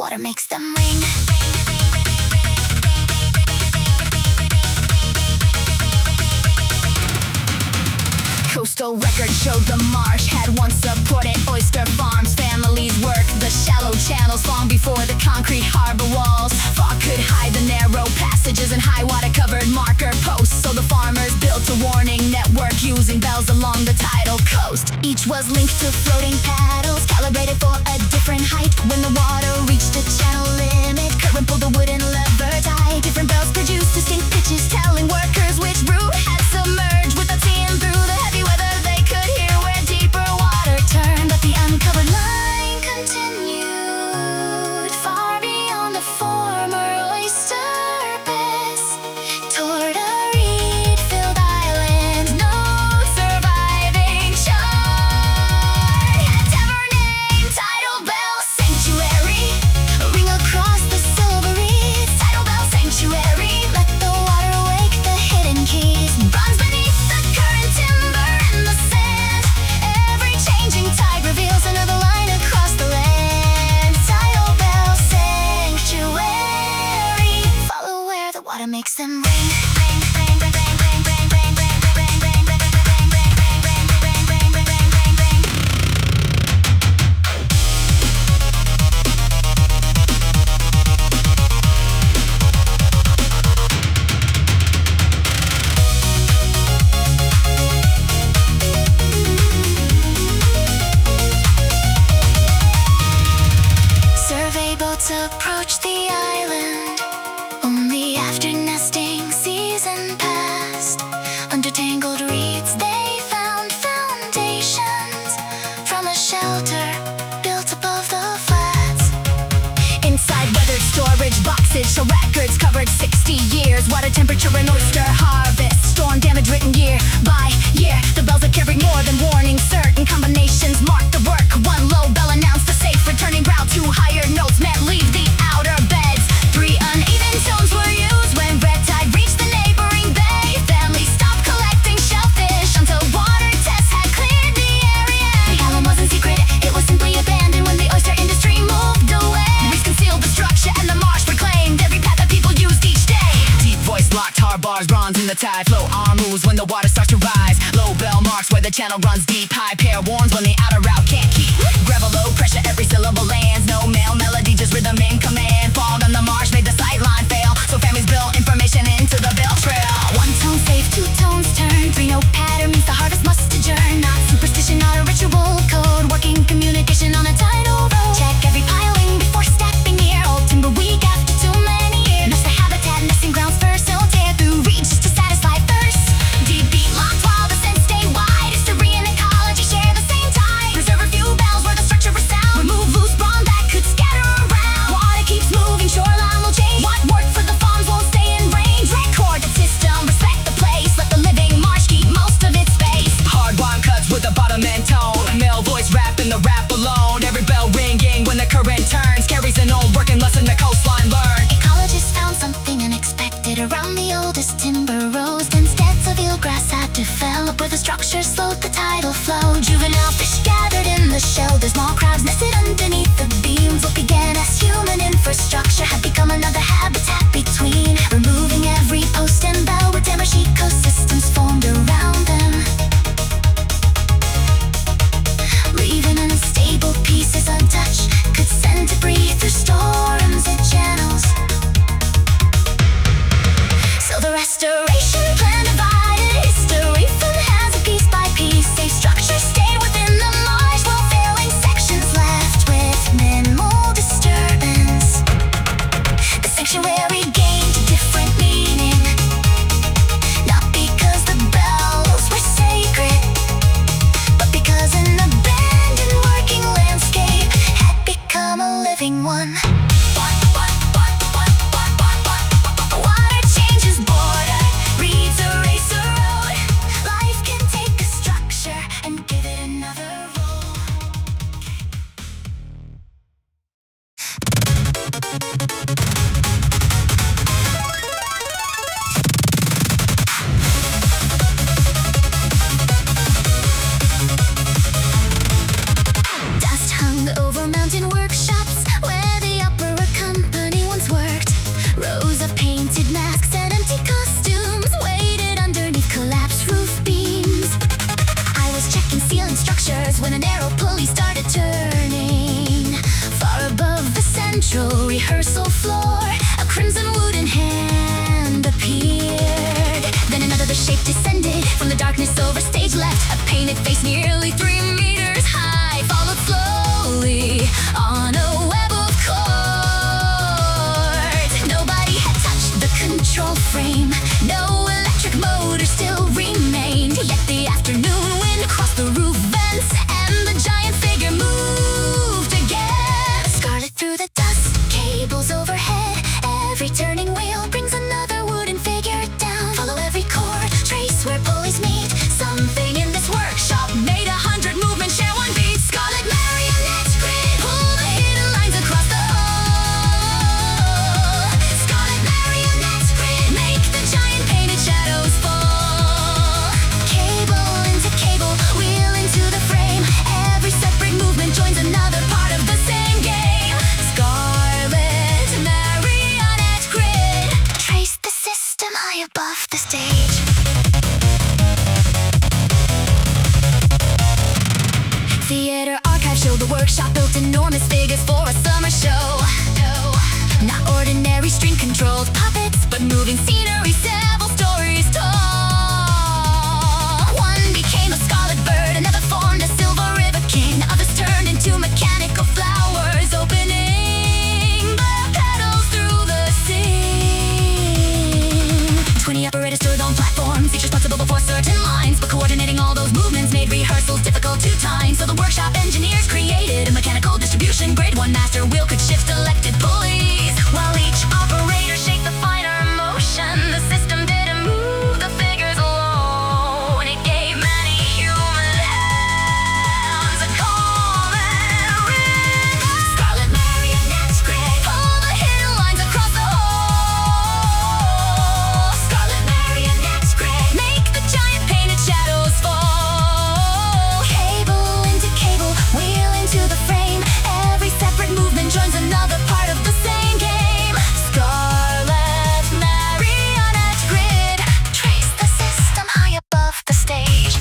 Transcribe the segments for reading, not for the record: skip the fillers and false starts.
water makes them ring. Coastal records showed the marsh had once supported oyster farms. Families worked the shallow channels long before the concrete harbor walls. Fog could hide the narrow passages and high water covered marker posts. So the farmers built a warning network using bells along the tidal coast. Each was linked to floating paddles, calibrated for a different height. When the water reached a channel limit, current pulled the wooden lever tight. Different bells produced distinct pitches, telling workers which route had submerged. Without seeing through the heavy weather, they could hear where deeper water turned. But the uncovered line continued far beyond the former oyster beds, toward a reed-filled island, no surviving shore. Ever named Tidal Bell Sanctuary, ring across the silver reeds. Tidal Bell Sanctuary, let the water wake the hidden keys. Bronze beneath the current timber and the sand. Every changing tide reveals another line across the land. Tidal Bell Sanctuary, follow where the water makes them ring. Survey boats approach the island only after nesting season passed. Under tangled reeds they found foundations from a shelter built above the flats. Inside weathered storage boxes show records covered 60 years. Water temperature and oyster harvest, storm damage written year by year. The bells that carry more than warning, certain combinations mark the work. One low bell announced the safe returning route. Two higher notes meant leave the outer beds. Three uneven tones were used when red tide reached the neighboring bay. Families stopped collecting shellfish until water tests had cleared the area. The island wasn't secret, it was simply abandoned when the oyster industry moved away. Reefs concealed the structure and the marsh reclaimed every path that people used each day. Deep voice locked, hard bars, bronze in the tide flow. Arm moves when the water starts to rise. Low bell marks where the channel runs deep. High pair warns when the outer route can't keep. Gravel low pressure, every syllable lands. No male melody, just rhythm in command. Fog on the marsh made the sightline fail, so families built information into the bell trail. One tone safe, two tones turn. Three note pattern means the harvest must adjourn. Not superstition, not a ritual code. Working communication on a tidal road. Check every piling before stepping near. Old timber weak after too many years. Match the habitat, nesting grounds first. No tear through reach just to satisfy thirst. Deep beat locked while the scent stay wide. History and ecology share the same tide. Preserve a few bells where the structure is sound. Remove loose brawn that could scatter around. Water keeps moving, shoreline will change. What worked for the farms won't stay in range. Record the system, respect the place. Let the living marsh keep most of its space. Hard rhyme cuts with a bottom end tone. Male voice rap in the rap alone. Every bell ringing when the current turns carries an old working lesson the coastline learned. Ecologists found something unexpected around the oldest timber rows. Dense beds of eelgrass had developed where the structure slowed the tidal flow. Juvenile fish gathered in the shelter. Small crabs nested underneath the beams. What began as human infrastructure had become another habitat between. Removing every post and bell with damaged ecosystems formed around them, leaving unstable pieces untouched. Could send debris through storms and channels. So the restoration plan divided history from hands of piece by piece. Safe structures stayed within the marsh, while failing sections left with minimal disturbance. The sanctuary gained a different meaning, not because the bells were sacred, but because an abandoned working landscape had become a living one. Water changes border, reeds erase a road. Life can take a structure and give it another role. Dust hung over mountain workshops where the central rehearsal floor, a crimson wooden hand appeared. Then another shape descended from the darkness over stage left. A painted face nearly 3 meters high followed slowly on a web of cords. Nobody had touched the control frame. No electric motor still remained. Yet the afternoon wind crossed the roof vents and the giant figure moved again. Scarlet through the dust, cables overhead. Every turning wheel brings another wooden figure down. Follow every chord, trace where pulleys meet. Something in this workshop made 100 movements share one beat. Scarlet Marionette grid, pull the hidden lines across the hall. Scarlet Marionette grid, make the giant painted shadows fall. Cable into cable, wheel into the frame. Every separate movement joins another part of the same game. Scarlet Marionette grid, trace the system high above the stage. Theater archive showed the workshop built enormous figures for a summer show. Not ordinary string-controlled puppets, but moving scenery, several stories tall. One became a scarlet bird, another formed a silver river king. Others turned into mechanical flowers, opening their petals through the scene. 20 operators stood on platforms, each responsible for certain lines, but coordinating all those movements made rehearsals difficult 2 times. So the workshop engineers created a mechanical distribution grid. One master wheel could shift elected pulleys, while each operator shaped the finer motion. The system didn't move the figures alone. It gave many human hands a calm and rhythm. Scarlet Marionette grid, pull the hidden lines across the hall. Scarlet Marionette grid, make the giant painted shadows fall. Cable into cable, wheel into the frame. Every separate movement joins another part of the same game. Scarlet Marionette grid, trace the system high above the stage.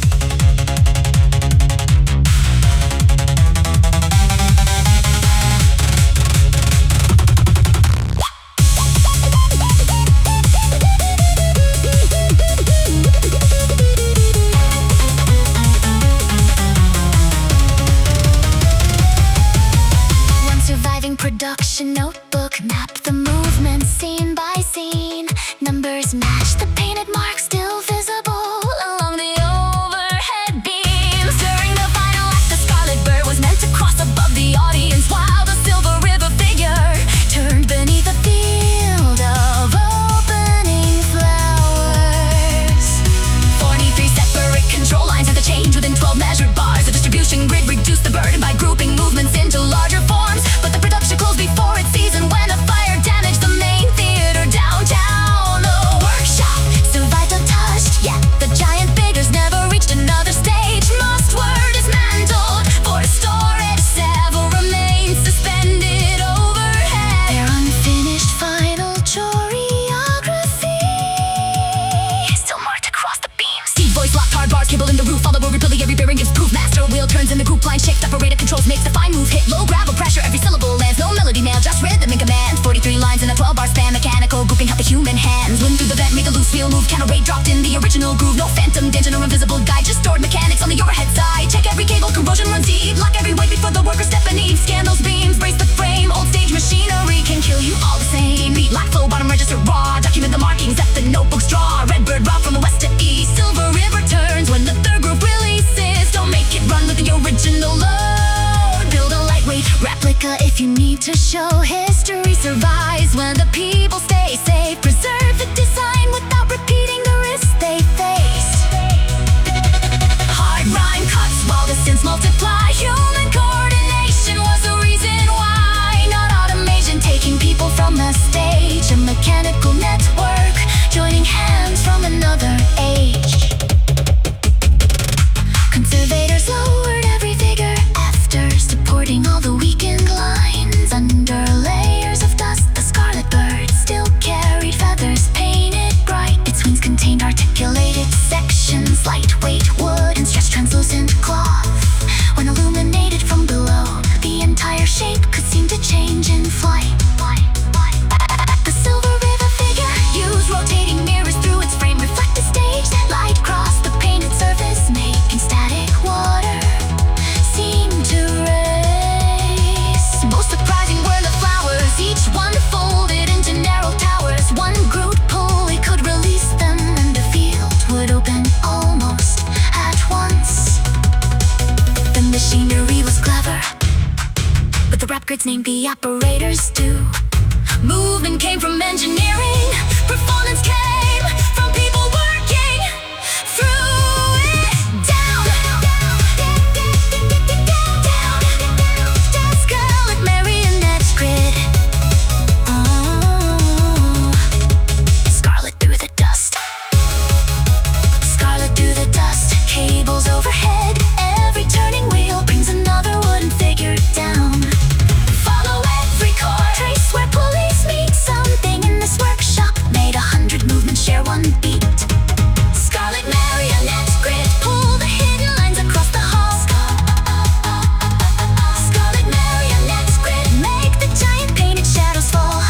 One surviving production notebook mapped the movements scene by scene. Numbers match the painted marks still visible along the overhead beams. During the final act, the scarlet bird was meant to cross above the audience, while the silver river figure turned beneath a field of opening flowers. 43 separate control lines had to change within 12 measured bars. The distribution grid reduced the burden by grouping movements into larger forms, but the production closed before its season when a fire damaged the main theater downtown. The workshop survived untouched, yet the giant figures never reached another stage. Most were dismantled for storage, several remain suspended overhead. Their unfinished final choreography still marked across the beams. Deep voice locked hard bars, cable in the roof, follow repeatedly, every bearing gives proof. Master wheel turns in the group line shakes, operator controls makes the fine move hit. Low gravel pressure, every syllable lands, no melody nail, just rhythm and command. 43 lines in a 12-bar span, mechanical grouping help the human hands. Wind through the vent, make a loose wheel move, counterweight dropped in the original groove. No phantom danger, no invisible guide, just stored mechanics on the overhead side. Check every cable, corrosion runs deep, lock every weight before the workers step beneath. Scan those beams, brace the frame, old stage machinery can kill you all the same. Beat like flow, bottom register raw, document the markings that the notebooks draw. Redbird route from the west to east, silver river turns when the third group releases. Don't make it run with the original load, build a lightweight replica if you need to show. History survives when the people stay safe. Preserve the design without repeating the risks they face. Hard rhyme cuts while the synths multiply. Human coordination was the reason why. Not automation taking people from the stage. A mechanical network joining hands from another age. Conservators lowered every figure after supporting all the weakened lines. Under layers of dust, the scarlet bird still carried feathers painted bright. Its wings contained articulated sections, lightweight wood and stretched translucent cloth. When illuminated records named the operators too. Movement came from engineering, performance came from people working through it. Down, Scarlet Marionette grid. Scarlet through the dust. Scarlet through the dust. Cables overhead. Every turning wheel brings another wooden figure down. Follow every chord. Trace where pulleys meet. Something in this workshop made 100 movements share one beat. Scarlet Marionette grid. Pull the hidden lines across the hall. Scarlet Marionette grid. Make the giant painted shadows fall.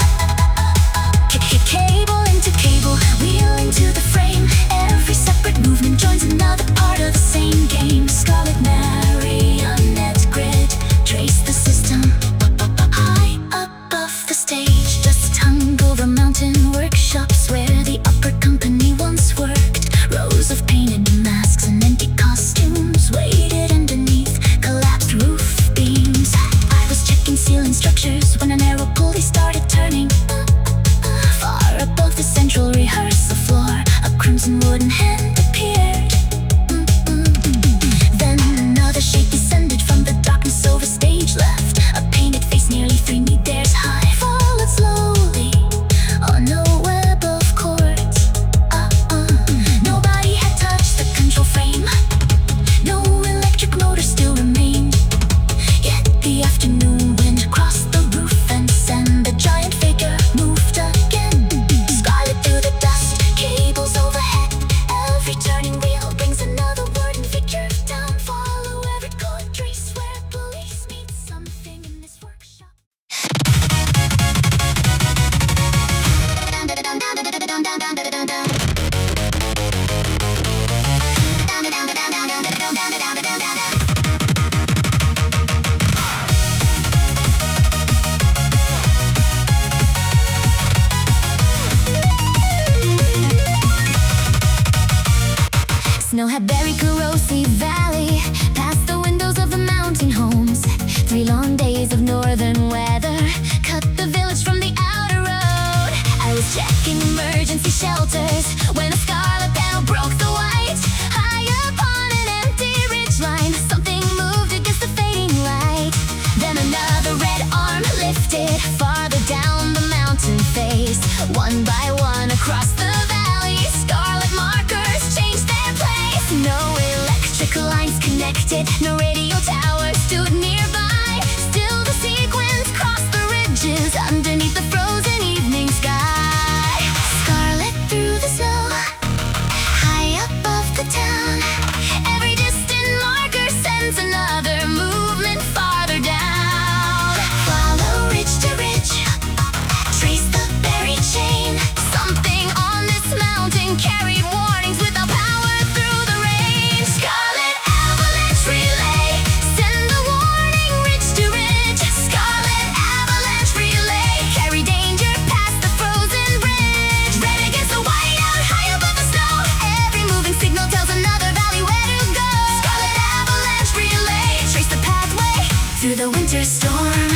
Cable into cable, wheel into the frame. Every separate movement joins another part of the same game. Scarlet Marionette grid. Trace the system high above the stage. Just tumble the mountain workshops where the upper company once worked. Rows of painted masks and empty costumes waited underneath collapsed roof beams. I was checking ceiling structures when an arrow pulley started turning. Far above the central rehearsal floor, a crimson wooden hand appeared. Then another shape descended from the darkness over stage left. A painted face nearly 3 meters high followed slowly on a web of cords. Nobody had touched the control frame. No electric motor still remained. Yet the afternoon wind crossed the roof fence and the giant figure moved again. Scarlet through the dust, cables overhead. Every turning wheel brings another word and figure down. Follow every chord, trace where police meet. Something in this workshop. Snow had buried corrosive valley, past the windows of the mountain homes. 3 long days of northern weather cut the village from the outer road. I was checking emergency shelters when a scarlet panel broke the white. High upon an empty ridgeline, something moved against the fading light. Then another red arm lifted farther down the mountain face. One by one across the valley, scarlet markers changed their place. No electric lines connected, no radio tower stood nearby. Still the sequence crossed the ridges underneath the frozen evening sky. Scarlet through the snow, high above the town. Every distant marker sends another movement farther down. Follow ridge to ridge, trace the buried chain. Something on this mountain carried warnings without power through the rain. Scarlet Avalanche relay, send the warning ridge to ridge. Scarlet Avalanche relay, carry danger past the frozen bridge. Red against the whiteout, high above the snow. Every moving signal tells another valley where to go. Scarlet Avalanche relay, trace the pathway through the winter storm.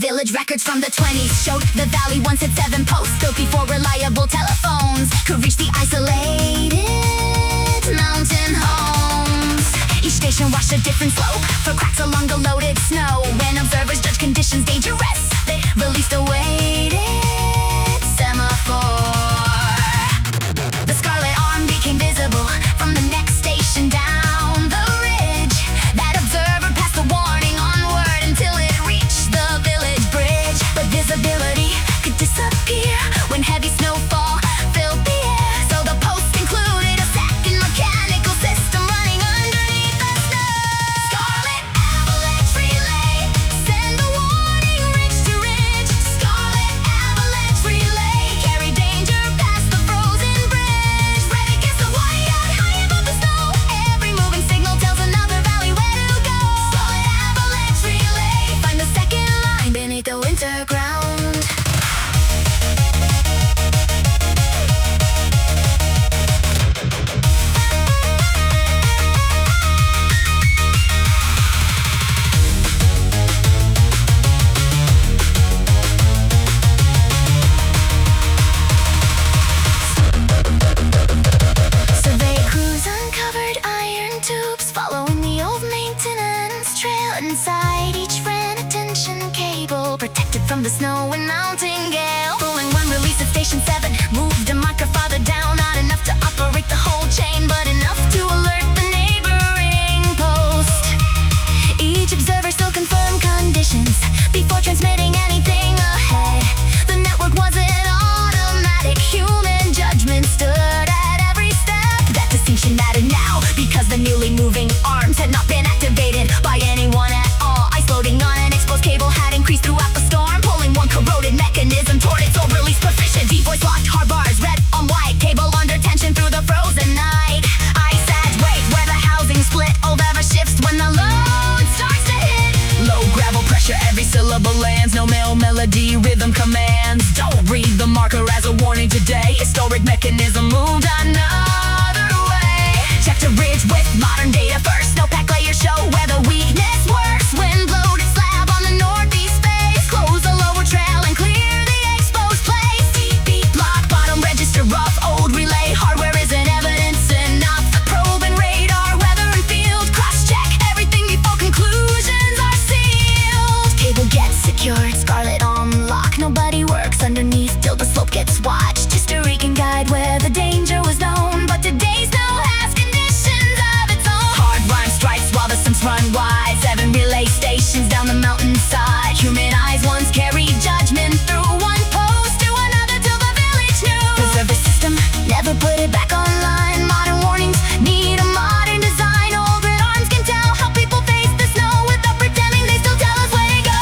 Village records from the 20s showed the valley once had 7 posts built before reliable telephones could reach the isolated mountain homes. Each station watched a different slope for cracks along the loaded snow. When observers judged conditions dangerous, they released a weighted semaphore. The scarlet arm became visible from the next station down the ridge. That observer passed the warning onward until it reached the village bridge. But visibility could disappear when heavy snowfall filled the air. So the post included a second mechanical system running underneath the snow. Scarlet Avalanche relay, send the warning ridge to ridge. Scarlet Avalanche One side each ran a tension cable, protected from the snow and mountain gale. Pulling one release at station 7, moved a marker farther down. Not enough to operate the whole chain, but enough to alert the neighboring post. Each observer still confirmed conditions before transmitting anything ahead. The network wasn't automatic, human judgment stood at every step. That distinction mattered now, because the newly moving arms had not been activated by anyone at all. Ice loading on an exposed cable had increased throughout the storm, pulling one corroded mechanism toward its overrelease proficient. D-voice locked hard bars, red on white, cable under tension through the frozen night. I sat, wait, where the housing split, old ever shifts when the load starts to hit. Low gravel pressure, every syllable lands, no male melody, rhythm commands. Don't read the marker as a warning today. Historic mechanism moved another way. Checked a ridge with modern data first. Snowpack layers show where the weakness works. Wind loaded slab on the northeast face. Close the lower trail and clear the exposed place. Beat block, bottom register rough. Old relay hardware isn't evidence enough. Probe and radar, weather and field. Cross check everything before conclusions are sealed. Cable gets secured, Scarlet on lock. Nobody works underneath till the slope gets watched. History can guide where the danger was known, but today's no has conditions of its own. Hard rhyme strikes while the Sims run wide. 7 relay stations down the mountainside. Human eyes once carried judgment through one post to another till the village knew. Preserve the system, never put it back online. Modern warnings need a modern design. Old red arms can tell how people face the snow without pretending they still tell us where to go.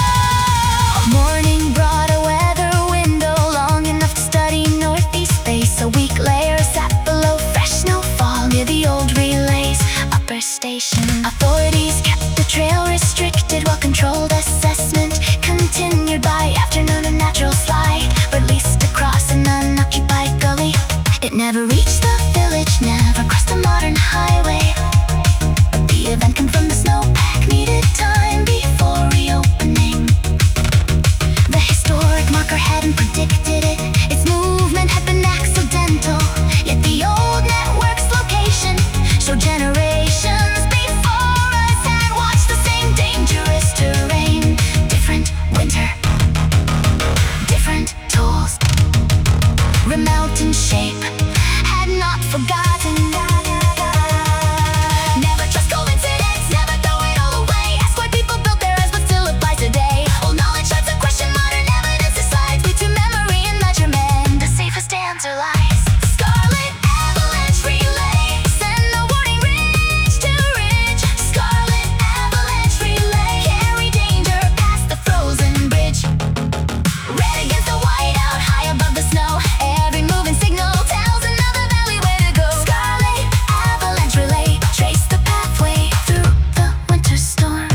Morning brought a weather window long enough to study northeast space. A week later sat below fresh snowfall near the old relays upper station. Authorities kept the trail restricted while controlled assessment continued by afternoon. A natural slide released across an unoccupied gully. It never reached the village, never crossed a modern highway. The event confirmed the snowpack needed time before reopening. The historic marker hadn't predicted it. Its movement had been accidental. Yet the old network's location showed generations before us had watched the same dangerous terrain. Different winter, different tools. Remountain shape had not forgotten. Never trust coincidence, never throw it all away. Ask why people built their eyes, but still applies today. Old knowledge starts to question, modern evidence decides. Between memory and measurement, the safest answer lies. Scarlet avalanche relay, send the warning ridge to ridge. Scarlet avalanche relay, carry danger past the frozen bridge. Red against the white out high above the snow. Every moving signal tells another valley where to go. Scarlet avalanche relay, trace the pathway through the winter storm.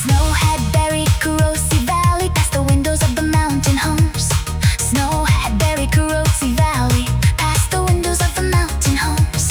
Snow had buried corrosive valley past the windows of the mountain homes. Snow had buried corrosive valley past the windows of the mountain homes.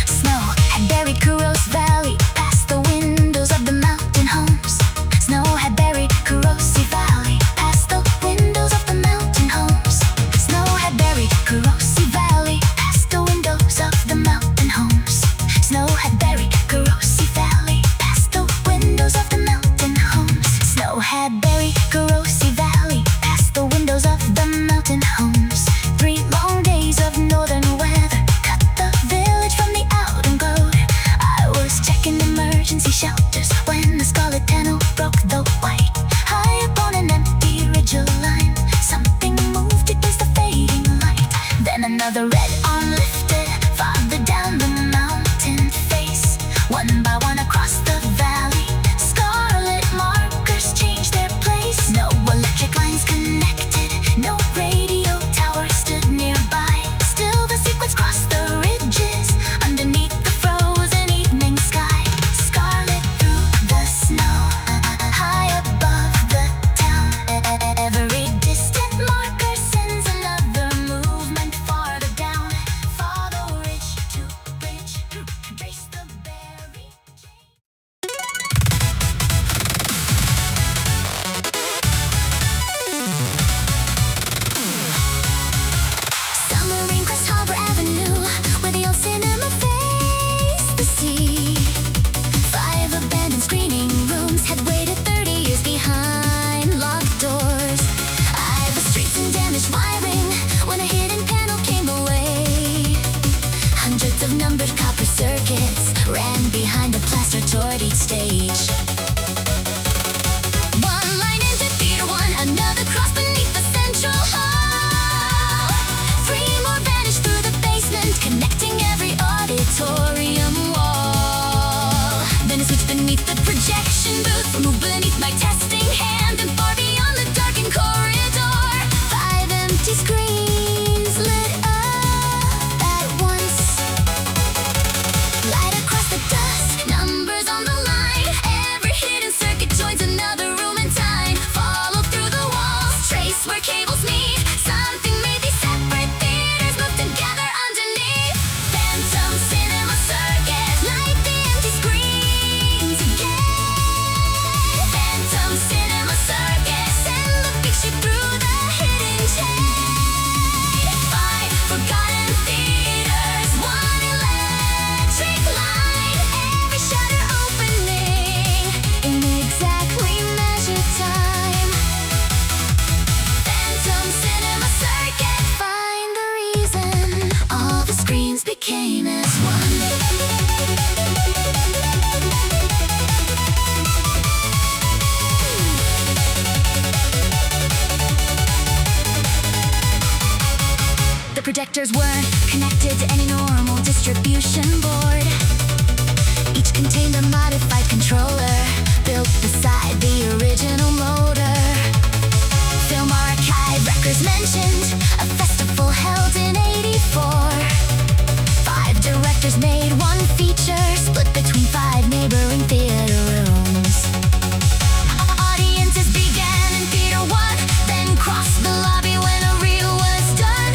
Snow had buried corrosive valley past the windows of the mountain homes. Snow had buried corrosive valley past the windows of the mountain homes. Snow had buried corrosive valley past the windows of the mountain homes. Snow had buried corrosive valley past the windows of the mountain homes. Snow had buried corrosive valley past the windows of the mountain homes. 3 long days of northern weather cut the village from the outer globe. I was checking emergency shelters when the Scarlet tunnel broke the white. High upon an empty ridge line, something moved against the fading light. Then another red arm lifted farther down the mountain face. One by one across the valley, Scarlet markers changed their place. No electric lines connected, no radio tower stood nearby. Still the sequence crossed the ridges underneath the frozen evening sky. Scarlet through the snow, high above the town. Every beneath the projection booth, move beneath my testing hand, and far beyond the darkened corridor. 5 empty screens lit up at once. Light across the dust, numbers on the line. Every hidden circuit joins another room in time. Follow through the walls, trace where cables meet. Something made these separate theaters move together underneath. Phantom cinema circuit, light the empty screens again. Phantom cinema circuit, send the picture through the hidden chain. 5 forgotten theaters, 1 electric line. Every shutter opening in exactly measured time. Phantom cinema circuit, find the reason all the screens became as one. The projectors weren't connected to any normal distribution board. Each contained a modified controller built beside the original motor. Film archive records mentioned a festival held in '84. 5 directors made 1 feature split between 5 neighboring theater rooms. Audiences began in theater 1, then crossed the lobby when a reel was done.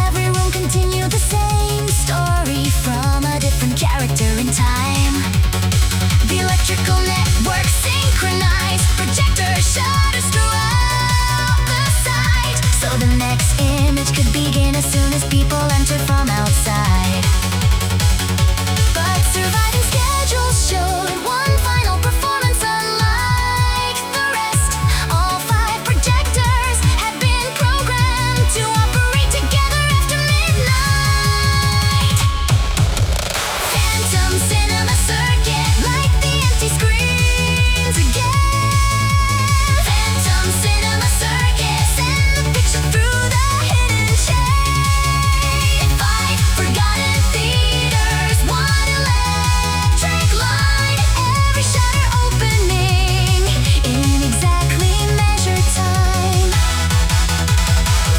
Every room continued the same story from a different character in time. The electrical network synchronized, projector shutters throughout the site, so the next image could begin as soon as people enter from outside. But surviving schedules showed 1 final performance unlike the rest. All 5 projectors had been programmed to operate together after midnight. Phantom cinema circuit, light the empty screens again. Phantom cinema circuit, send the picture through the hidden chain. 5 forgotten theaters, 1 electric line. Every shutter opening in exactly measured time.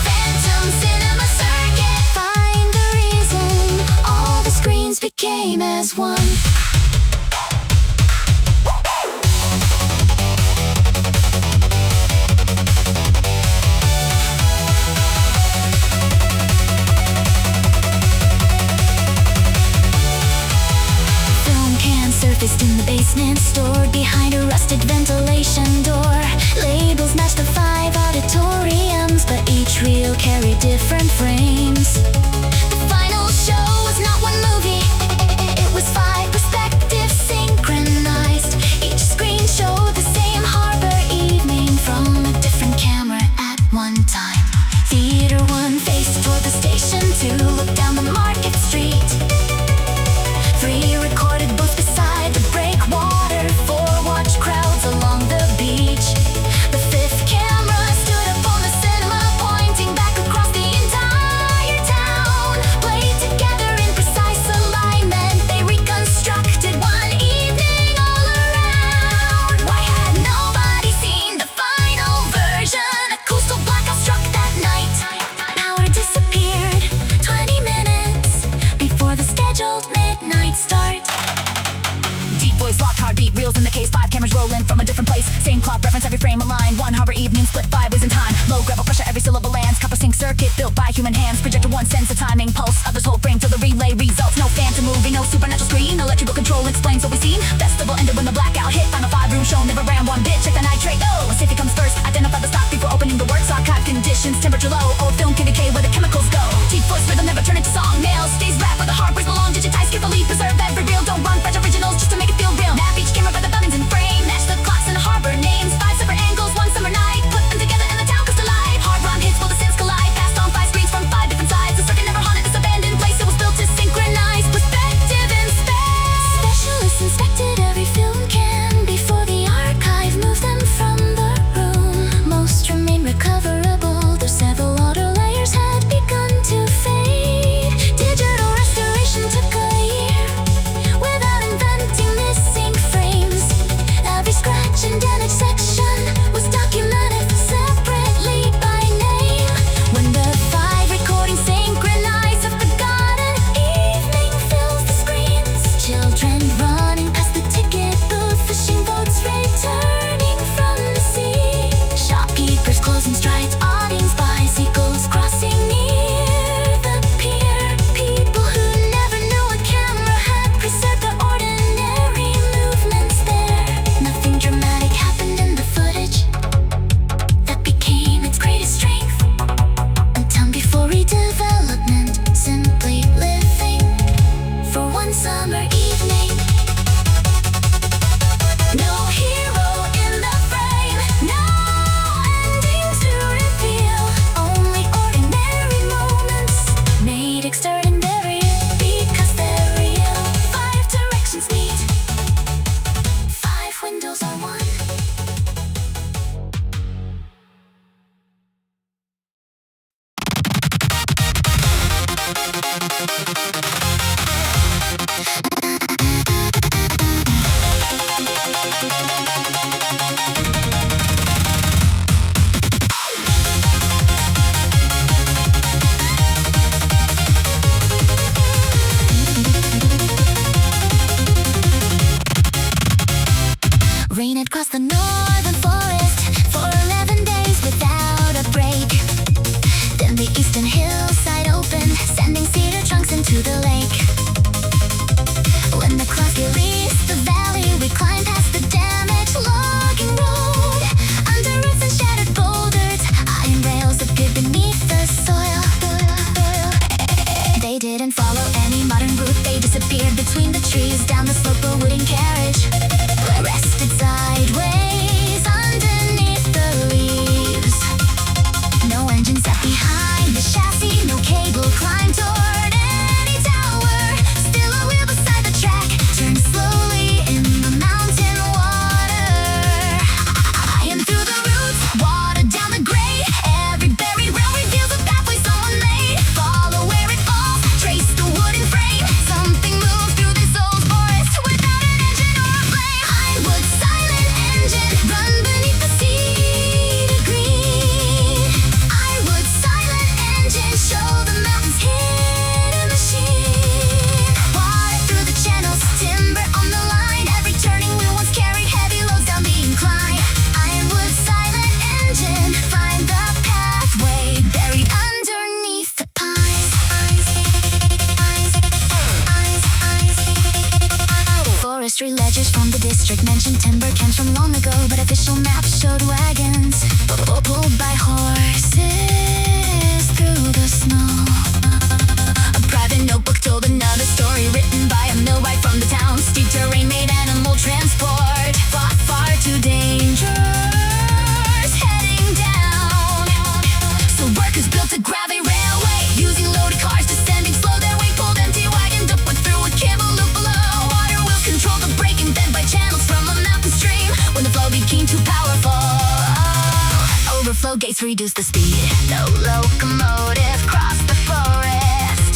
Phantom cinema circuit, find the reason all the screens became as one. Film cans surfaced in the basement, stored behind a rusted ventilation door. Labels matched the 5 auditoriums, but each reel carried different frames. The final show was not 1 movie, it was 5 perspectives synchronized. Each screen showed the same harbor evening from a different camera at one time. Theater 1 faced toward the station, 2 looked down the market street. 3 recorded booths beside the breakwater, 4 watched crowds along the beach. The 5th camera stood up on the cinema, pointing back across the entire town. Played together in precise alignment, they reconstructed 1 evening all around. Why had nobody seen the final version? A coastal blackout struck that night. Power disappeared 20 minutes before the scheduled midnight start. Deep voice, locked heartbeat, reels in the case, 5 cameras rolling from a different place. Same clock, reference every frame aligned. 1 harbor evening, split 5 ways in time. Low gravel pressure, every syllable lands. Copper sync circuit built by human hands. Projector 1 sends the timing pulse. Others hold frame till the relay results. No phantom movie, no supernatural screen. Electrical control explains what we seen. Festival ended when the blackout hit. Final 5 room show never ran 1 bit. Check the nitrate. Oh, safety comes first. Identify the stock before opening the works. Archive conditions, temperature low. Old film can decay where the chemicals go. Deep voice rhythm never turn into song. Nails stays rap where the hardware's belong. Digitized carefully, preserve every reel. Don't run fresh originals just to make it feel real. Map each camera by the buttons and frame. Match the clocks and the harbor names. 5 separate angles, 1 summer night. Put them together and the town comes to life. Hard run hits while the synths collide. Passed on 5 screens from 5 different sides. The circuit never haunted this abandoned place. It was built to synchronize perspective and space. Specialists inspected every film can before channels are one. Rain across the northern forest for 11 days without a break. Then the eastern hillside opened, sending cedar trunks into the lake. When the clouds released the valley, we climbed past the damaged logging road. Under roots and shattered boulders, iron rails appeared beneath the soil. They didn't follow any modern route, they disappeared between the trees. Down the slope a wooden carriage rested sideways underneath the leaves. No engine sat behind the chassis, no cable climbed toward any tower. Still a wheel beside the track, turned slowly in the mountain water. Iron through the roots, water down the grade. Every buried rail reveals a pathway someone made. Follow where it falls, trace the wooden frame. Something moves through this old forest without an engine or a flame. Ironwood silent engine, run beneath the cedar green. Ironwood silent engine, show the mountains hidden machine. Water through the channels, timber on the line. Every turning wheel once carried heavy loads down the incline. Ironwood silent engine, find the pathway buried underneath the pines. Forestry ledgers from the district mentioned timber camps from long ago, but official maps showed wagons pulled by horses through the snow. A private notebook told another story written by a millwright from the town. Steep terrain made animal transport far, far too dangerous, heading down. So workers built a gravity railway using loaded cars, descending slow. Their weight pulled empty wagons up and through a cable loop below. Water will control the breaking bed by channels from a mountain stream. When the flow became too powerful, overflow gates reduced the speed. No locomotive crossed the forest.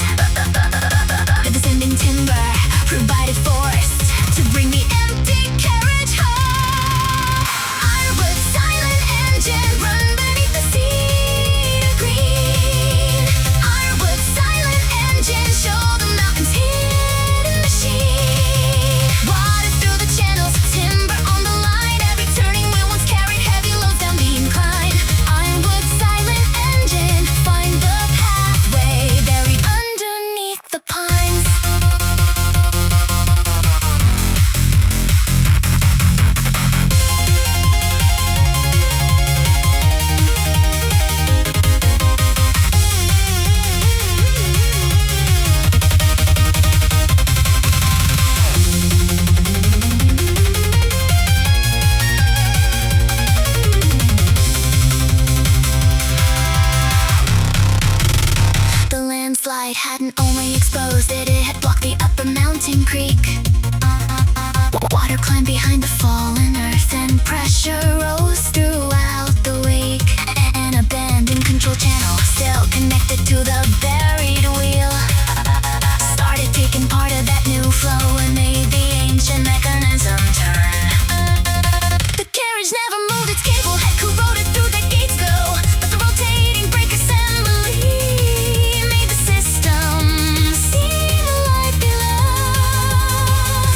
The descending timber provided force to bring the empty carriage home. Ironwood silent engine, run beneath the cedar green. Ironwood silent engine, show the mountains hidden machine. Water through the channels, timber on the line. Every turning wheel once carried heavy loads down the incline. Ironwood silent engine, find the pathway buried underneath the pines. The landslide hadn't only exposed it, it had blocked the upper mountain creek. Water climbed behind the fallen earth and pressure rose throughout the wake. An abandoned control channel, still connected to the buried wheel, started taking part of that new flow and made the ancient mechanism turn. The carriage never moved, its cable had corroded through the gates go, but the rotating brake assembly made the system seem alive below.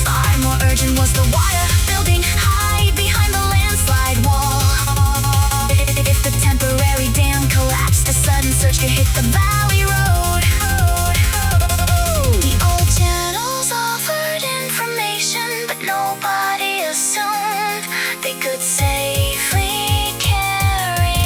Far more urgent was the water building high behind the landslide wall. If the temporary dam collapsed, a sudden surge could hit the valley road. The old channels offered information, but nobody assumed they could safely carry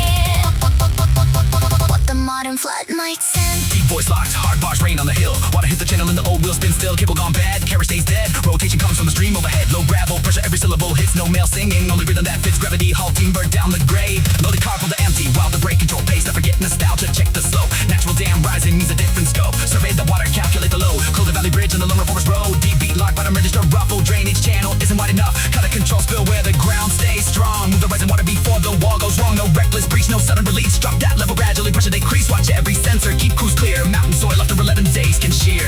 what the modern flood might send. Deep voice locked, hard bars rain on the hill. Water hit the channel and the old wheel spins still. Cable gone bad, carriage stays dead. Rotation comes from the stream overhead. Low gravel, pressure every syllable hits, no male singing. Only rhythm that fits gravity, halting bird down the grave. Loaded car full of empty, while the brake control pace. Don't forget nostalgia, check the slow. Natural dam rising means a different scope. Survey the water, calculate the load. Close the valley bridge on the Lone Forest Road. Deep beat lock, bottom register ruffle. Drainage channel isn't wide enough. Cut a control spill where the ground stays strong. Move the rising water before the wall goes wrong. No reckless breach, no sudden release. Drop that level gradually, pressure decrease. Watch every sensor, keep cruise clear. Mountain soil after 11 days can shear.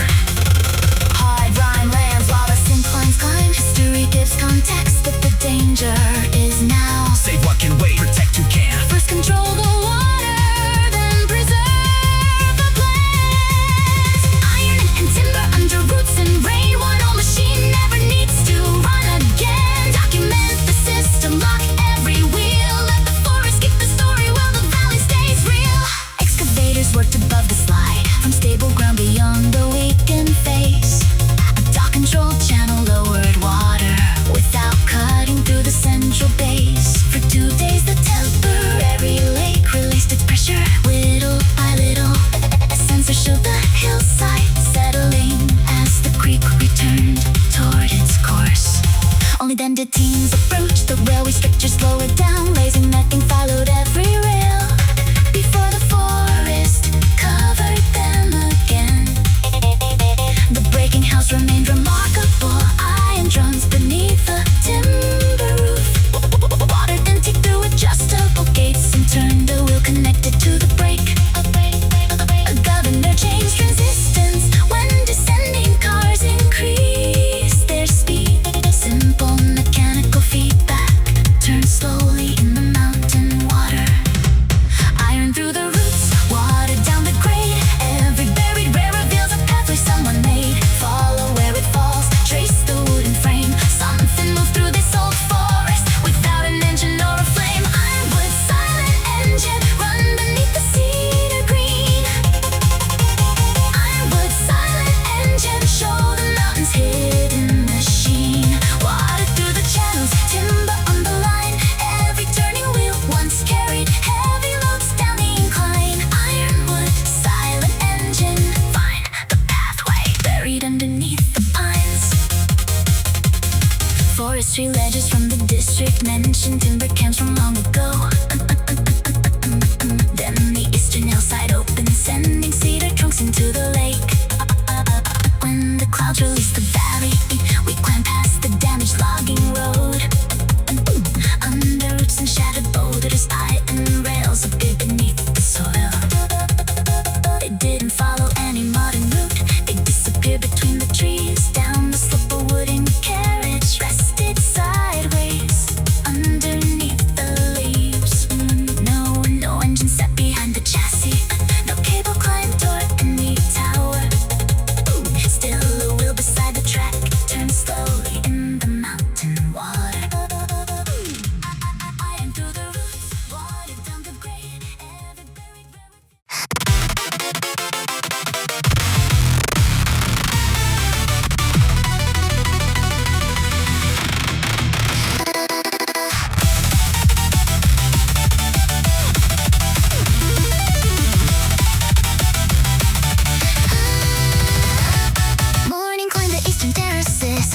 Hard rhyme lands while the synclines climb. History gives context, but the danger is now. Save what can wait, protect who can. First control the water, then preserve the plants. Iron and timber under roots and rain. One old machine never needs to run again. Document the system, lock every wheel. Let the forest keep the story while the valley stays real. Excavators worked above the slide, from stable ground beyond the weakened face. A dock-controlled channel lowered water without cutting through the central base. For 2 days the temporary lake released its pressure little by little. A sensor showed the hillside settling as the creek returned toward its course. Only then did teams approach the railway structure, slow it down. Lazy necking followed every rail before the forest covered them again. The breaking house remained remarkable. Iron drums beneath the timber roof. Water then ticked through adjustable gates and turned the wheel connected to the brake. A governor changed resistance when descending cars increased their speed. Simple mechanical feedback turned slowly in the mountain water. Iron through the roots, water down the grade. Every buried rare reveals a pathway someone made. Follow where it falls, trace the wooden frame. Something moved through this old forest without an engine or a flame. Ironwood silent engine run beneath the cedar green. Ironwood silent engine show the mountains hidden machine. Water through the channels, timber on the line. Every turning wheel once carried heavy loads down the incline. Ironwood silent engine, find the pathway buried underneath the pines. Forestry ledges from the district mentioned timber camps from long ago. Then the eastern hillside opened, sending cedar trunks into the lake. When the clouds released the valley, we climbed past the damaged logging road. Under roots and shattered boulders, iron rails appeared beneath the soil. They didn't follow any modern route. They disappeared between the trees. Down the slope a wooden carriage rested sideways underneath the leaves. No engine sat behind the chassis. No cable climbed or any tower. Still a wheel beside the track turned slowly in the mountain water. Iron through the roots, water down the grade. Every buried Morning climbed the eastern terraces,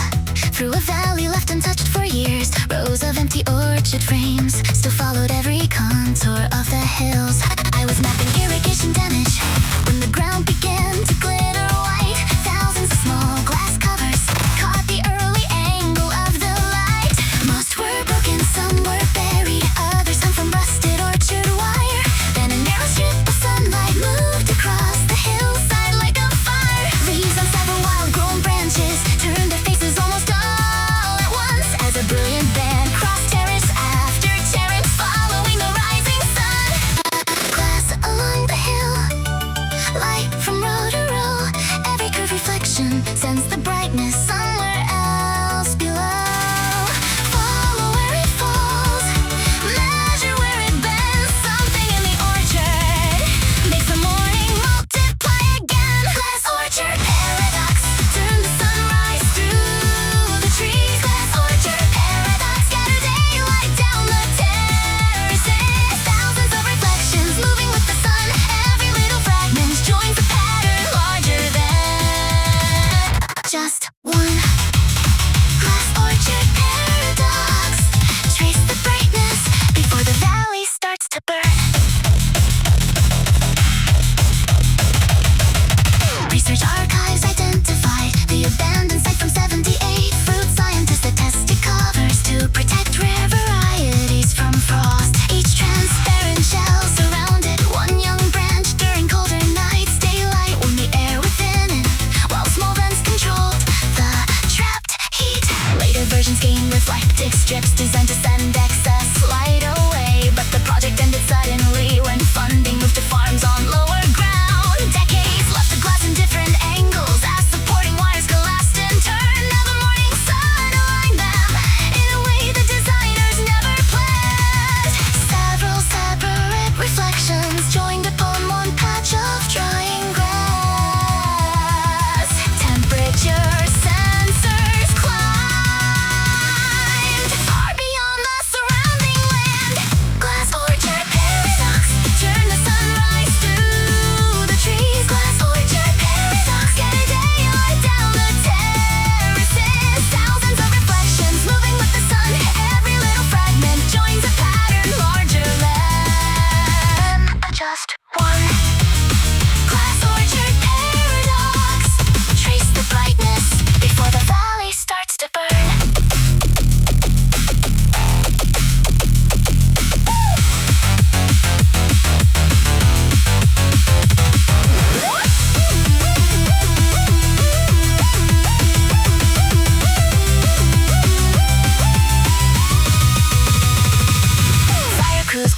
through a valley left untouched for years. Rows of empty orchard frames still followed every contour of the hills. I was mapping irrigation damage when the ground began to glitter white. Thousands of small glass covers caught the early angle of the light. Most were broken, some were buried, others hung from rusted orchard wire. Then a narrow strip of sunlight moved across the hillside like a fire. Leaves on several wild-grown branches turned their faces almost all at once as a brilliant band crossed terrace after terrace, following the rising sun. Glass along the hill, light from road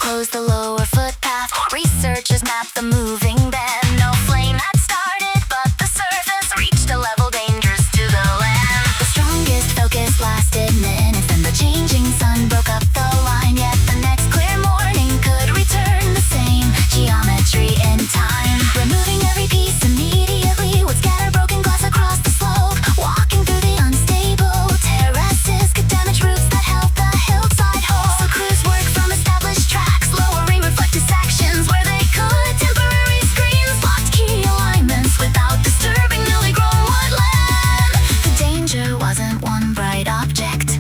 close the lower footpath. Researchers mapped the moving bend. No flame had started, but the surface reached a level dangerous to the land. The strongest focus lasted minutes, then the changing sun broke up the line. Yet the next clear morning could return the same geometry in time. Removing every piece immediately would scatter broken glass across the slope. Walking through the unstable terraces could damage roots that held the hillside whole. So crews work from established tracks, lowering reflective sections where they could. Temporary screens blocked key alignments without disturbing newly grown woodland. The danger wasn't one bright object,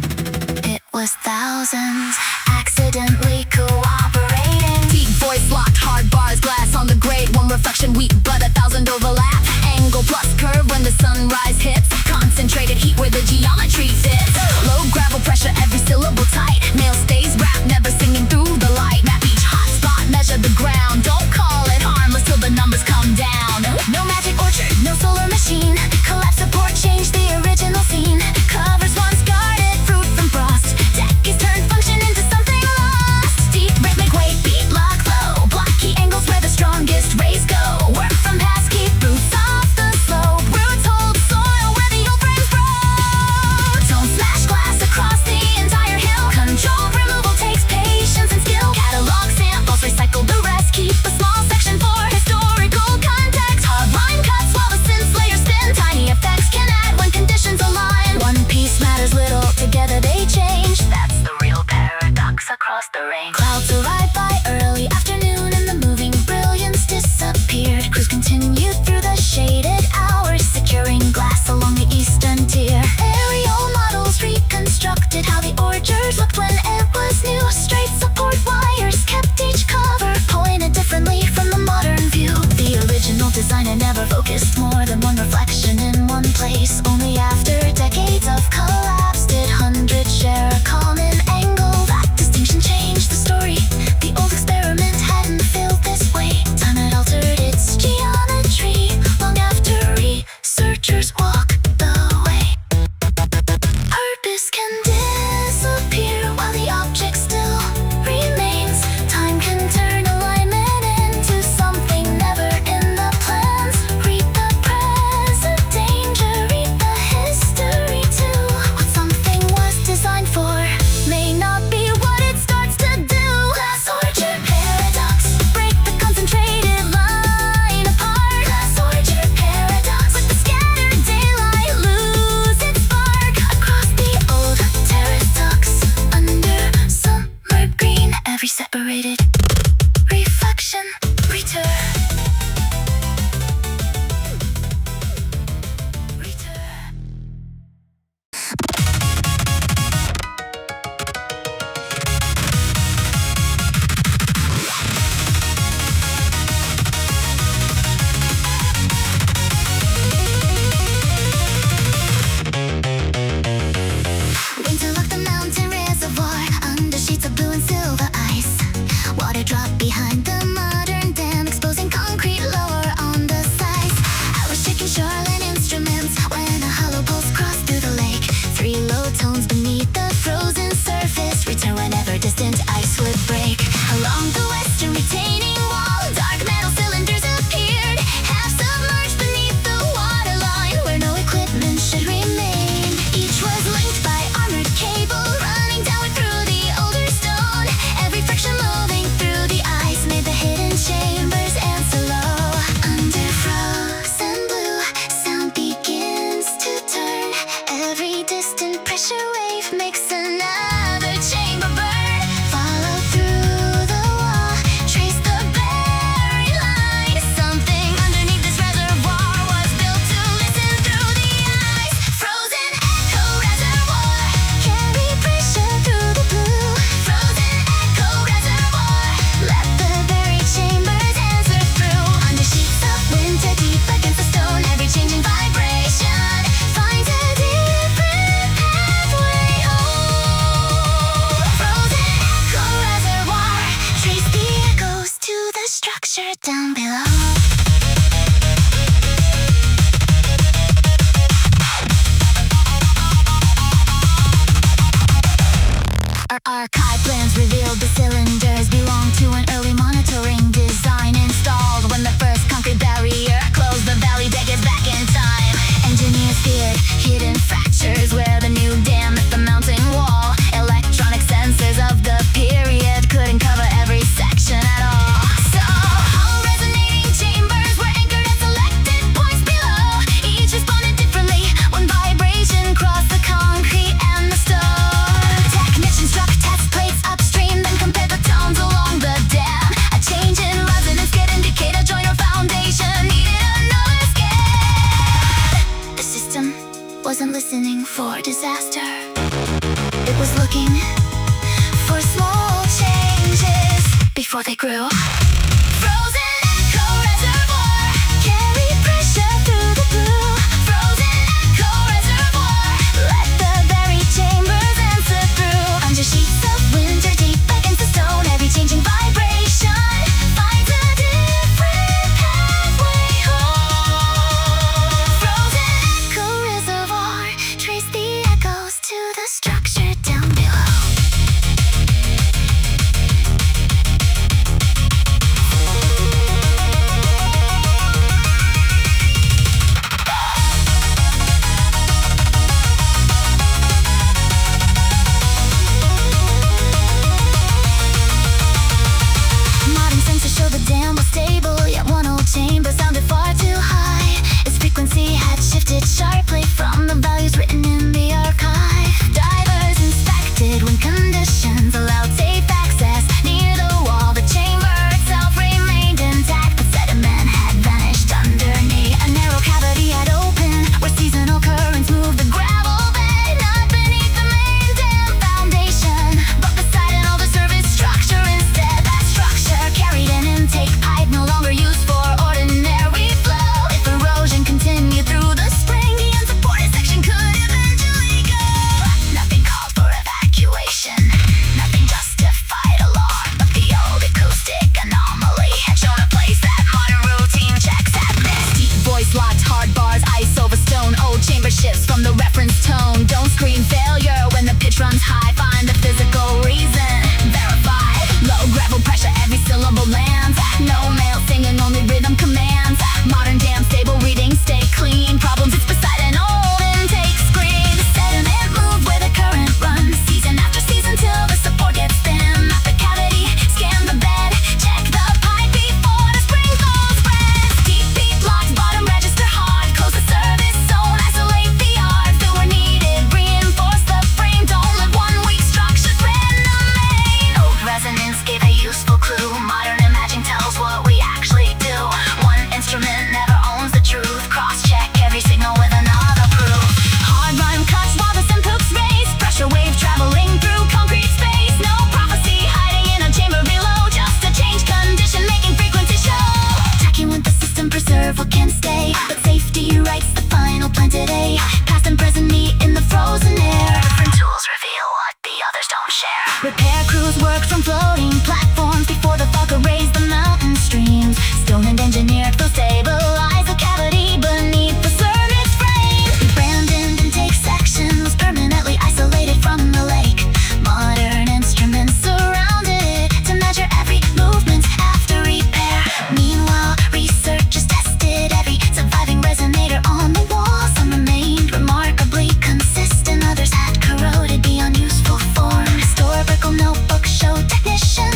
it was thousands accidentally cooperating. Deep voice locked, hard bars, glass on the grade. One reflection weak, but 1,000 overlap. Angle plus curve when the sunrise hits. Concentrated heat where the geometry fits. Low gravel pressure, every syllable tight. Nail stays wrapped, never singing through the light. Map each hot spot, measure the ground. Don't call it harmless till the numbers come down. No magic orchard, no solar machine. Collapse support changed the original scene. Covers once guarded fruit from frost. Decades turned function into something lost. Deep rhythmic weight, beat lock low. Block key angles where the strongest rays go. Work from past, keep roots off the slope. Roots hold soil where the old frames grow. Don't smash glass across the entire hill. Control removal takes patience and skill. Catalog samples, recycle the rest. Keep a small section for historical context. Hard line cuts while the synth layers spin. Tiny effects can add when conditions align. One piece matters little, together they change. That's the real paradox across the range. Clouds arrived by early afternoon and the moving brilliance disappeared. Crews continued through the shaded hours, securing glass along the eastern tier. Aerial models reconstructed how the orchard looked when it was new. Straight support wires kept each cover pointed differently from the modern view. The original designer never focused more than one reflection in one place. Only after decades of collapse did hundreds share a common angle. That distinction changed the story. The old experiment hadn't failed this way. Time had altered its geometry long after researchers walked away. Purpose can disappear while the object still remains. Time can turn alignment into something never in the plans. Read the present danger, read the history too. What something was designed for may not be what it starts to do. Glass orchard paradox, break the concentrated line apart. Glass orchard paradox, let the scattered daylight lose its spark. Across the old terrace tucks, under summer green, every separated reflection return. Winter locked the mountain reservoir under sheets of blue and silver ice. Water dropped behind the modern dam, exposing concrete lower on the sides. I was checking shoreline instruments when a hollow pulse crossed through the lake. Three low tones beneath the frozen surface return whenever distant ice would break. Along the western retaining wall, dark metal cylinders appeared, half submerged beneath the waterline where no equipment should remain. Each was linked by armored cable running downward through the older stone. Every friction moving through the ice made the hidden chambers answer low. Under frozen blue, sound begins to turn. Every distant pressure wave makes another chamber burn. Follow through the wall, trace the buried line. Something underneath this reservoir was built to listen through the ice. Frozen echo reservoir, carry pressure through the blue. Frozen echo reservoir, let the buried chambers answer through. Under sheets of winter deep against the stone, every changing vibration finds a different pathway home. Frozen echo reservoir, trace the echoes to the structure down below. Our archive plans revealed the cylinders belonged to an early monitoring design installed. When the first concrete barrier closed, the valley decades back in time. Engineers feared hidden fractures where the new dam met the mountain wall. Electronic sensors of the period couldn't cover every section at all. So all resonating chambers were anchored at selected points below. Each responded differently when vibration crossed the concrete and the stone. Technicians struck test plates upstream, then compared the tones along the dam. A change in resonance could indicate a joint or foundation needed another scan. The system wasn't listening for disaster. It was looking for small changes before they grew. Frozen echo reservoir, carry pressure through the blue. Frozen echo reservoir, let the buried chambers answer through. Under sheets of winter deep against the stone, every changing vibration finds a different pathway home. Frozen echo reservoir, trace the echoes to the structure down below. Modern sensors show the dam was stable, yet one old chamber sounded far too high. Its frequency had shifted sharply from the values written in the archive. Divers inspected when conditions allowed safe access. Near the wall, the chamber itself remained intact, but sediment had vanished underneath. A narrow cavity had opened where seasonal currents moved the gravel bed, not beneath the main dam foundation, but beside an older service structure instead. That structure carried an intake pipe no longer used for ordinary flow. If erosion continued through the spring, the unsupported section could eventually go. Nothing called for evacuation, nothing justified alarm, but the old acoustic anomaly had shown a place that modern routine checks had missed. Deep voice locked hard bars, ice over stone. Old chamber shifts from the reference tone. Don't scream failure when the pitch runs high. Find the physical reason, verify. Low gravel pressure, every syllable lands. No male singing, only rhythm commands. Modern dam stable readings stay clean. Problems it's beside an old intake screen. The sediment moved where the current runs, season after season till the support gets thin. Map the cavity, scan the bed, check the pipe before the sprinkles spread. Deep beat locked, bottom register hard. Close the service zone, isolate the yard. Filler needed, reinforce the frame. Don't let 1 weak structure threaten the main. Old resonance gave a useful clue. Modern imaging tells what we actually do. One instrument never owns the truth. Cross-check every signal with another proof. Hard rhyme cuts while the synthooks race. Pressure wave traveling through concrete space. No prophecy hiding in a chamber below. Just a change condition making frequency show. Tacking with the system, preserve what can stay. But safety writes the final plan today. Past and present meet in the frozen air. Different tools reveal what the others don't share. Repair crews work from floating platforms before the fog erased the mountain streams. Stone and engineered to stabilize the cavity beneath the service frame. The abandoned intake section was permanently isolated from the lake. Modern instruments surrounded it to measure every movement after repair. Meanwhile, researchers tested every surviving resonator on the wall. Some remained remarkably consistent, others had corroded beyond useful form. Historical notebooks show technicians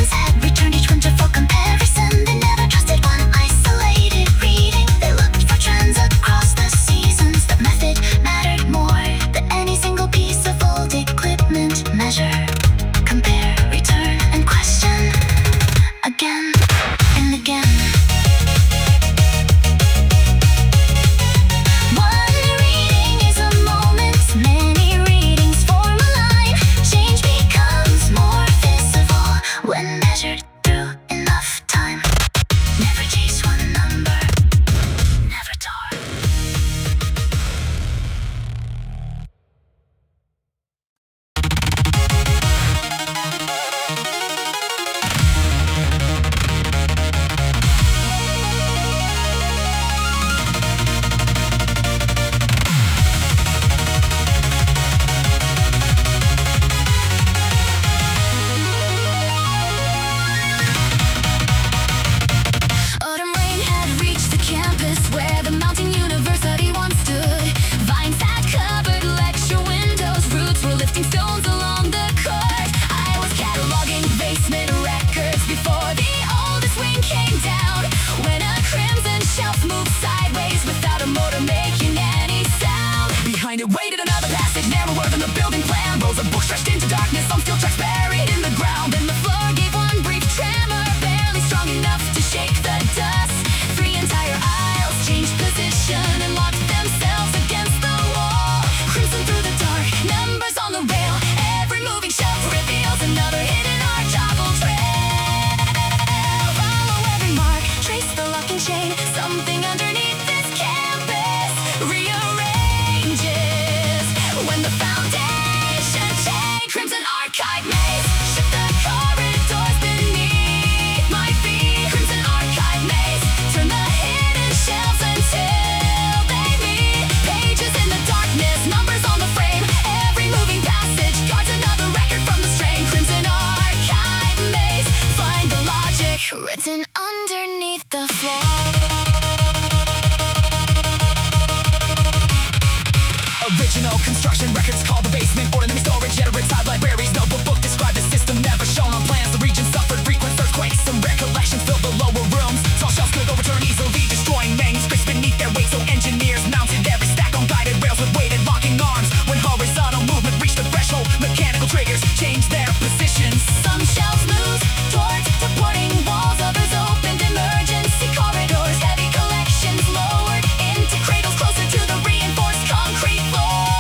written underneath the floor. Original construction records called the basement or enemy storage. Yet a retired libraries notebook book described the system never shown on plans. The region suffered frequent earthquakes. Some recollections filled the lower rooms. Tall shelves could overturn easily, destroying manuscripts beneath their weight. So engineers mounted every stack on guided rails with weighted locking arms. When horizontal movement reached the threshold, mechanical triggers changed their positions. Some shelves moved towards supporting walls, others opened emergency corridors. Heavy collections lowered into cradles closer to the reinforced concrete floor.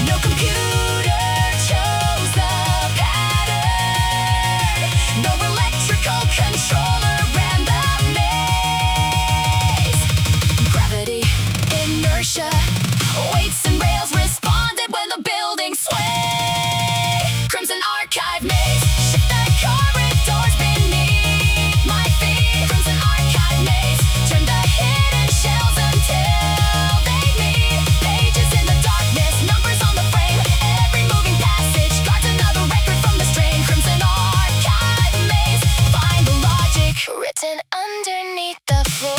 No computer chose the pattern. No electrical controller ran the maze. Gravity, inertia, weights and rails responded when the building swayed. Crimson archive maze, shift the corridors beneath my feet. Crimson archive maze, turn the hidden shells until they meet. Pages in the darkness, numbers on the frame. Every moving passage guards another record from the strain. Crimson archive maze, find the logic Written underneath the floor.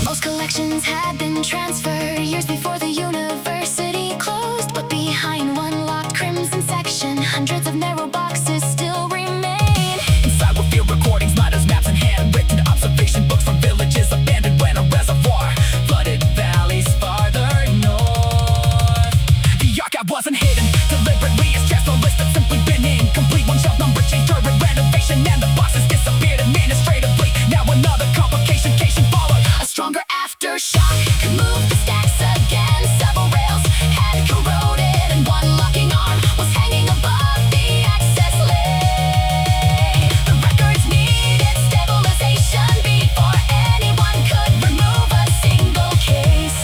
Most collections had been transferred years before the university closed. But behind one locked crimson section, hundreds of narrow boxes still remain. Inside were field recordings, letters, maps, and handwritten observation books from villages abandoned when a reservoir flooded valleys farther north. The archive wasn't hidden deliberately, it's just a list that's simply been incomplete. One shelf number changed during renovation, and the boxes disappeared administratively. Now another complication followed. A stronger aftershock could move the stacks again. Several rails had corroded, and one locking arm was hanging above the access lane. The records needed stabilization before anyone could remove a single case.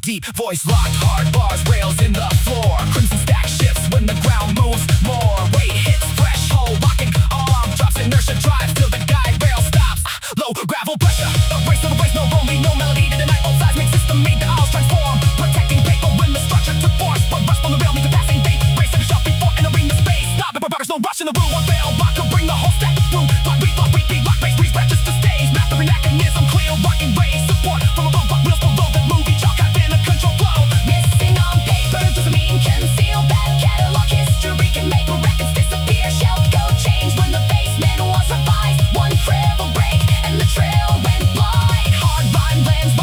Deep voice locked, hard bars, rails in the floor. Crimson stack shifts when the ground moves more. Weight hits threshold, locking arm drops, inertia drives till the guide rail stops. Low gravel pressure, a race to the race, no rolling, no melody to the night. Old seismic system made the aisles transform, protecting paper when the structure took force. But rush on the rail means the passing date. Race at the shelf before entering the space. Stop it, burgers, no rush in the room. One fail block could bring the whole stack through. Block, repeat, lock, base, re-scratches to stage. Mastering mechanism, clear, rocking race. Support from above, but wheels below that movie chalk. I've been a control flow. Missing on paper doesn't mean conceal. Bad catalog history can make records disappear. Shelf code changed when the basement was revised. One cribble break and the trail went blind. Hard rhyme blends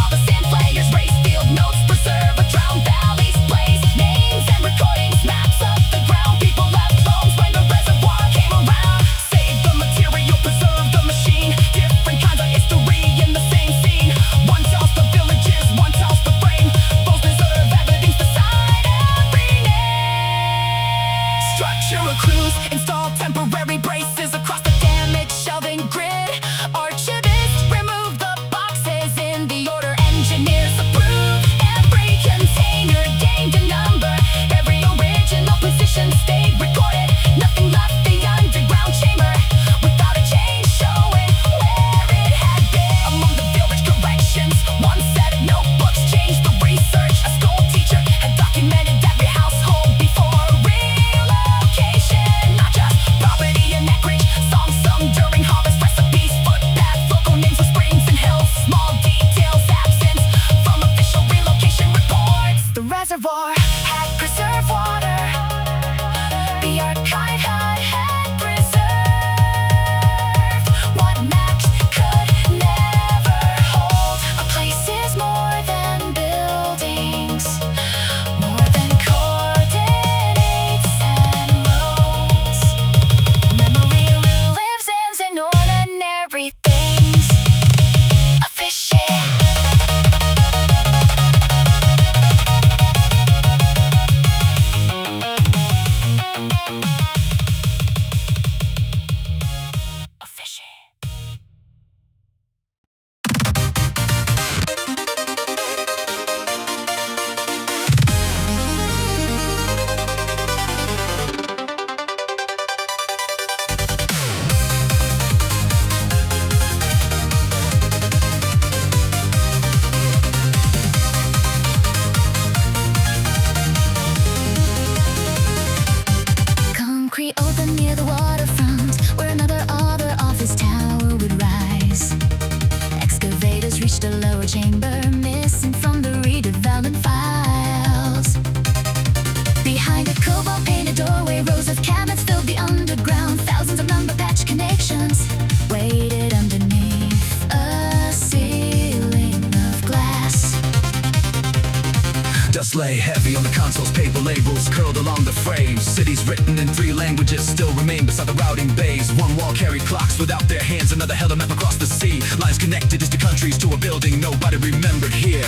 Dust lay heavy on the console's paper labels curled along the frames. Cities written in 3 languages still remain beside the routing bays. One wall carried clocks without their hands, another held a map across the sea. Lines connected distant countries to a building nobody remembered here.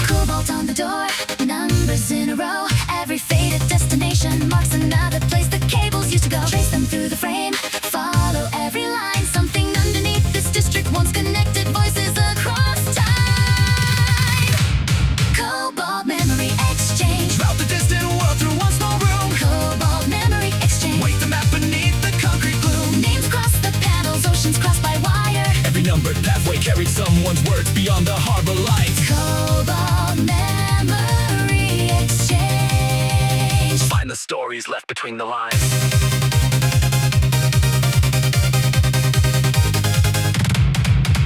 Cobalt on the door, numbers in a row. Every faded destination marks another place the cables used to go. Trace them through the frame, follow every line. Something underneath this district once connected voices across time. Cobalt memory exchange. Route the distant world through one small room. Cobalt memory exchange. Wake the map beneath the concrete gloom. Names cross the panels, oceans crossed by wire. Every numbered pathway carried someone's words beyond the harbor lights. Cobalt memory exchange. Find the stories left between the lines.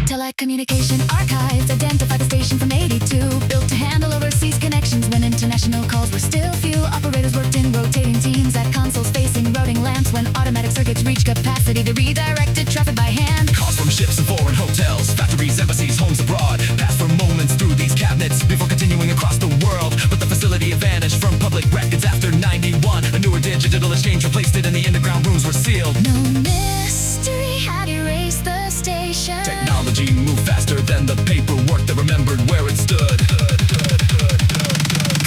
Telecommunication archives identify the station from 82. Built to handle overseas connections when international calls were still few. Operators worked in rotating teams at consoles facing routing lamps. When automatic circuits reached capacity, they redirected traffic by hand. Calls from ships and foreign hotels, factories, embassies, homes abroad. Pass for moments through these cabinets before continuing across the world. But the facility had vanished from public records after 91. A newer digital exchange replaced it and the underground rooms were sealed. No mystery had erased the station. Technology moved faster than the paperwork that remembered where it stood.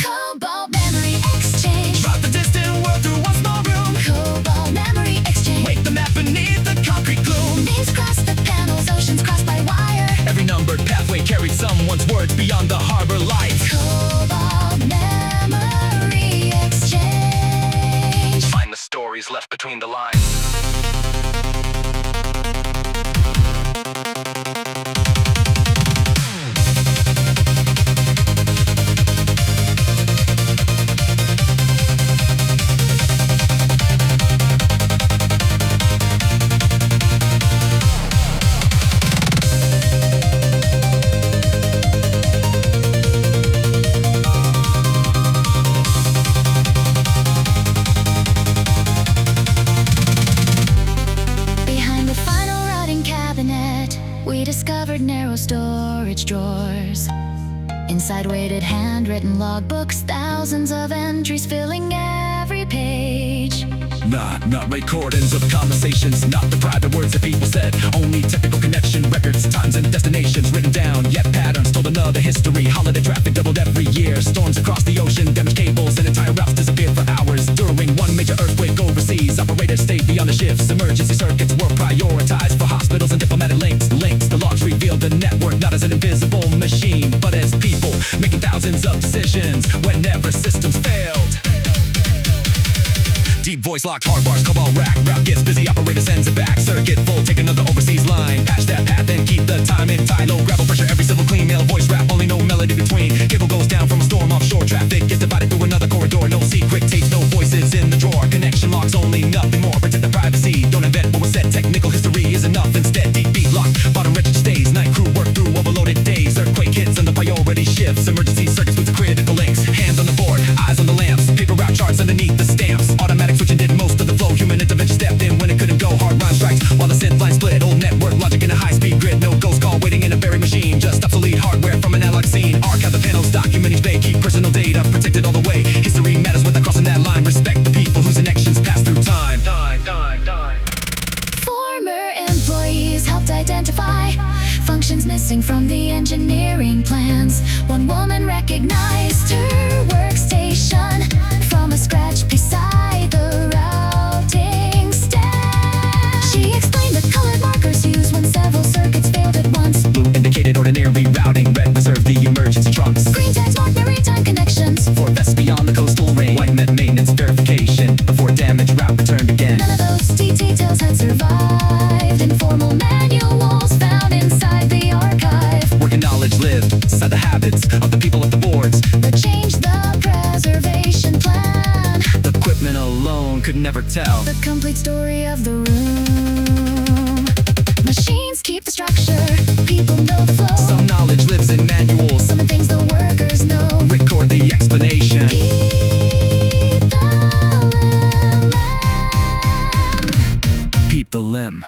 Cobalt memory exchange. Route the distant world through one small room. Cobalt memory exchange. Wake the map beneath the concrete gloom. Names cross the panels, oceans crossed by wire. Every numbered pathway carried someone's words beyond the harbor lights. Cobalt memory exchange. Find the stories left between the lines. We discovered narrow storage drawers. Inside weighted handwritten logbooks, thousands of entries filling every page. Not recordings of conversations, not the private words that people said. Only technical connection records, times and destinations written down. Yet patterns told another history. Holiday traffic doubled every year. Storms across the ocean, damaged cables, and entire routes disappeared for hours. During one major earthquake overseas, operators stayed beyond the shifts. Emergency circuits were prioritized for hospitals and diplomatic links. The logs revealed the network not as an invisible machine, but as people making thousands of decisions whenever systems failed. Deep voice locked hard bars, Cobalt rack. Route gets busy, operator sends it back. Circuit full, take another overseas line. Patch that path and keep the time in Tidal. Gravel pressure, every civil clean mail voice rap. Only no melody between. Cable goes down from a storm offshore. Traffic gets divided through another corridor. No secret tapes, no voices in the drawer. Connection locks, only nothing more. Protect the privacy, don't invent what was said. Technical history is enough instead. Deep beat lock, bottom wretched stays. Night crew work through overloaded days. Earthquake hits and the priority shifts. Emergency circuits with the critical links. Hands on the board, eyes on the lamps. Paper route charts underneath the stamps. Automatic switching did most of the flow. Human intervention stepped in when it couldn't go. Hard rhyme strikes while the synth line split. Old network logic in a high-speed grid. No ghost call waiting in a buried machine. Just obsolete hardware from an analog scene. Archive the panels, document each bay. Keep personal data protected all the way. History matters without crossing that line. Respect the people whose connections pass through time. Former employees helped identify functions missing from the engineering plans. One woman recognized her workstation from a scratch beside the routing stand. She explained the colored markers used when several circuits failed at once. Blue indicated ordinary routing. Red reserved the emergency trunks. Green tags marked maritime connections. For vests beyond the coastal range. White meant maintenance verification before damage route returned again. None of those details had survived. Informal manuals found inside the archive. Working knowledge lived inside the habits of the people at the boards that changed the preservation plan. The equipment alone could never tell the complete story of the room. Machines keep the structure, people know the flow. Some knowledge lives in manuals, some things the workers know. Record the explanation. Keep the limb. Peep the limb.